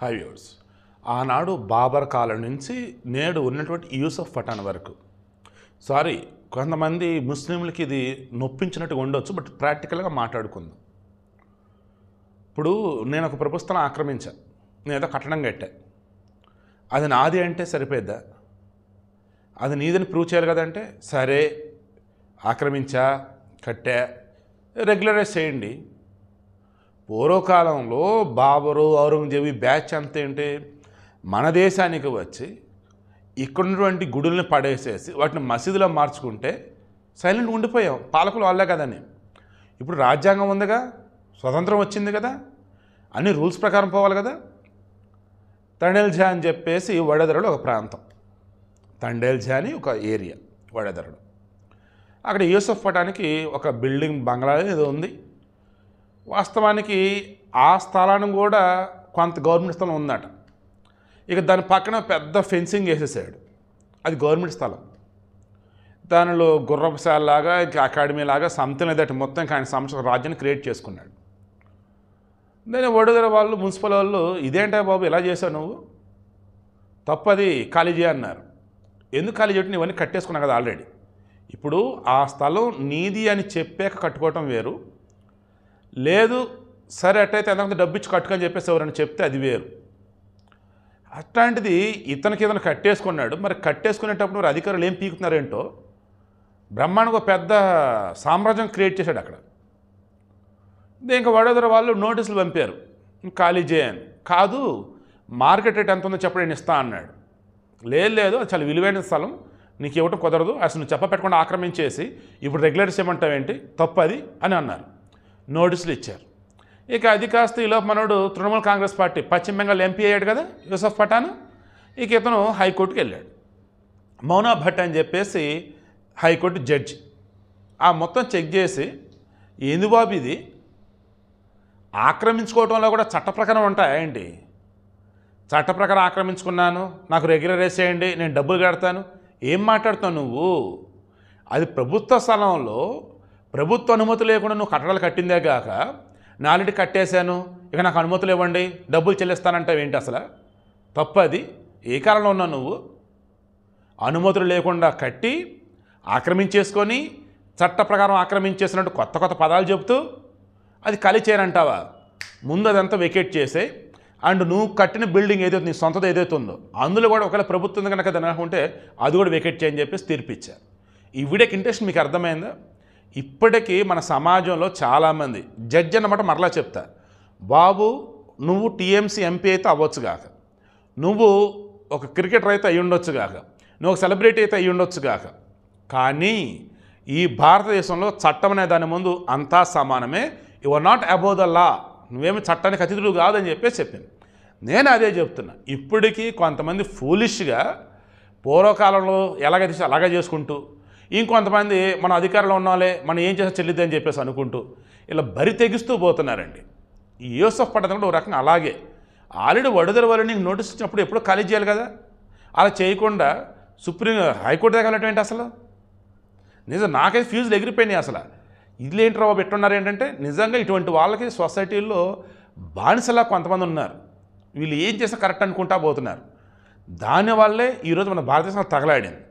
High viewers. ఆనాడు బాబర్ కాలం నుంచి నేడు ఉన్నటువంటి యూసఫ్ పఠాన్ వరకు కొంతమంది ముస్లింలకి ఇది నొప్పించినట్టుగా ఉండొచ్చు, బట్ ప్రాక్టికల్గా మాట్లాడుకుందాం. ఇప్పుడు నేను ఒక ప్రభుత్వం స్థలం ఆక్రమించాను, నేను ఏదో కట్టడం కట్టా, అది నాది అంటే సరిపోద్దా? అది నీదని ప్రూవ్ చేయాలి కదంటే, సరే ఆక్రమించా కట్టా రెగ్యులరైజ్ చేయండి. పూర్వకాలంలో బాబరు ఔరంగజేబు బ్యాచ్ అంతా ఏంటి, మన దేశానికి వచ్చి ఇక్కడున్నటువంటి గుడుల్ని పడేసేసి వాటిని మసీదులో మార్చుకుంటే సైలెంట్గా ఉండిపోయాం. పాలకులు వాళ్ళే కదని. ఇప్పుడు రాజ్యాంగం ఉందిగా, స్వతంత్రం వచ్చింది కదా, అన్ని రూల్స్ ప్రకారం పోవాలి కదా. తండేల్జా అని చెప్పేసి వడోదరలో ఒక ప్రాంతం, తండేల్జా అని ఒక ఏరియా వడోదరలో. అక్కడ యూసఫ్ పఠాన్కి ఒక బిల్డింగ్ బంగ్లా ఏదో ఉంది. వాస్తవానికి ఆ స్థలాన్ని కూడా కొంత గవర్నమెంట్ స్థలం ఉందట. ఇక దాని పక్కన పెద్ద ఫెన్సింగ్ వేసేసాడు. అది గవర్నమెంట్ స్థలం. దానిలో గుర్రపుశాలలాగా ఇంకా అకాడమీ లాగా సంథింగ్ లేదట. మొత్తం ఆయన సంవత్సరం రాజ్యాన్ని క్రియేట్ చేసుకున్నాడు. నేను వడోదర వాళ్ళు, మున్సిపల్ వాళ్ళు, ఇదేంటా బాబు ఇలా చేశావు నువ్వు, తప్పది ఖాళీ చేయ అన్నారు. ఎందుకు ఖాళీ చేయటం, ఇవన్నీ కట్టేసుకున్నావు కదా ఆల్రెడీ. ఇప్పుడు ఆ స్థలం నీది అని చెప్పాక కట్టుకోవటం వేరు, లేదు సరే అట్టయితే ఎంతకంత డబ్బు ఇచ్చి కట్టుకొని చెప్పేసి ఎవరైనా చెప్తే అది వేరు. అట్లాంటిది ఇతనికి ఏదైనా కట్టేసుకున్నాడు. మరి కట్టేసుకునేటప్పుడు మరి అధికారులు ఏం పీకుతున్నారేంటో బ్రహ్మాండంగా ఒక పెద్ద సామ్రాజ్యం క్రియేట్ చేశాడు అక్కడ. ఇంకా వడోదర వాళ్ళు నోటీసులు పంపారు, ఖాళీ చేయని. కాదు, మార్కెట్ రేట్ ఎంత ఉందో చెప్పడం నేను ఇస్తా అన్నాడు. లేదు అది చాలా విలువైన స్థలం, నీకు ఇవ్వటం కుదరదు, అసలు నువ్వు చెప్పపెట్టకుండా ఆక్రమించేసి ఇప్పుడు రెగ్యులర్స్ ఏమంటావేంటి, తప్పది అని అన్నారు. నోటీసులు ఇచ్చారు. ఇక అది కాస్త ఈలోపు మనోడు తృణమూల్ కాంగ్రెస్ పార్టీ పశ్చిమ బెంగాల్ ఎంపీ అయ్యాడు కదా యూసఫ్ పఠాన్. ఇక ఇతను హైకోర్టుకి వెళ్ళాడు. మౌనా భట్ అని చెప్పేసి హైకోర్టు జడ్జి ఆ మొత్తం చెక్ చేసి, ఏంది బాబు ఇది, ఆక్రమించుకోవడంలో కూడా చట్ట ప్రకారం ఉంటాయా ఏంటి? చట్ట ప్రకారం ఆక్రమించుకున్నాను, నాకు రెగ్యులరైజ్ చేయండి, నేను డబ్బులు కడతాను, ఏం మాట్లాడుతావు నువ్వు? అది ప్రభుత్వ స్థలంలో ప్రభుత్వ అనుమతి లేకుండా నువ్వు కట్టడాలు కట్టిందే కాక, నా ఆల్రెడీ కట్టేశాను, ఇక నాకు అనుమతులు ఇవ్వండి, డబ్బులు చెల్లిస్తానంటావు ఏంటి? అసలు తప్పది. ఏ కాలంలో ఉన్నావు నువ్వు? అనుమతులు లేకుండా కట్టి ఆక్రమించేసుకొని చట్ట ప్రకారం ఆక్రమించేసినట్టు కొత్త కొత్త పదాలు చెబుతూ అది ఖాళీ చేయనంటావా? ముందు అదంతా వెకేట్ చేసే, అండ్ నువ్వు కట్టిన బిల్డింగ్ ఏదైతే నీ సొంతది ఏదైతే ఉందో అందులో కూడా ఒకవేళ ప్రభుత్వం కనుక దాని అనుకుంటే అది కూడా వెకేట్ చేయని చెప్పేసి తీర్పిచ్చారు. ఈ వీడియోకి ఇంట్రెస్ట్ మీకు అర్థమైందా? ఇప్పటికీ మన సమాజంలో చాలామంది జడ్జి అన్నమాట మరలా చెప్తా, బాబు నువ్వు టీఎంసీ ఎంపీ అయితే అవ్వచ్చు కాక, నువ్వు ఒక క్రికెటర్ అయితే అయ్యి ఉండొచ్చు కాక, నువ్వు ఒక సెలబ్రిటీ అయితే అయ్యి ఉండొచ్చు కాక, కానీ ఈ భారతదేశంలో చట్టం అనే దాని ముందు అంతా సమానమే. You are not above the law, నువ్వేమి చట్టానికి అతిథులు కాదని చెప్పేసి చెప్పింది. నేను అదే చెప్తున్నా. ఇప్పటికీ కొంతమంది ఫూలిష్గా పూర్వకాలంలో ఎలాగైతే అలాగే చేసుకుంటూ, ఇంకొంతమంది మన అధికారంలో ఉన్నాలే మనం ఏం చేసా చెల్లిద్ది అని చెప్పేసి అనుకుంటూ ఇలా బరి తెగిస్తూ పోతున్నారండి. ఈ యూసఫ్ పఠాన్ కూడా ఒక రకంగా అలాగే. ఆల్రెడీ వడోదర వాళ్ళు నీకు నోటీస్ ఇచ్చినప్పుడు ఎప్పుడో ఖాళీ చేయాలి కదా, అలా చేయకుండా హైకోర్టు దగ్గర వెళ్ళటం అసలు నిజం నాకైతే ఫ్యూజులు ఎగిరిపోయినాయి. అసలు ఇది ఏంటి బాబు ఎట్టున్నారు ఏంటంటే, నిజంగా ఇటువంటి వాళ్ళకి సొసైటీల్లో బానిసలా కొంతమంది ఉన్నారు. వీళ్ళు ఏం చేస్తే కరెక్ట్ అనుకుంటా పోతున్నారు. దానివల్లే ఈరోజు మన భారతదేశంలో తగలాడింది.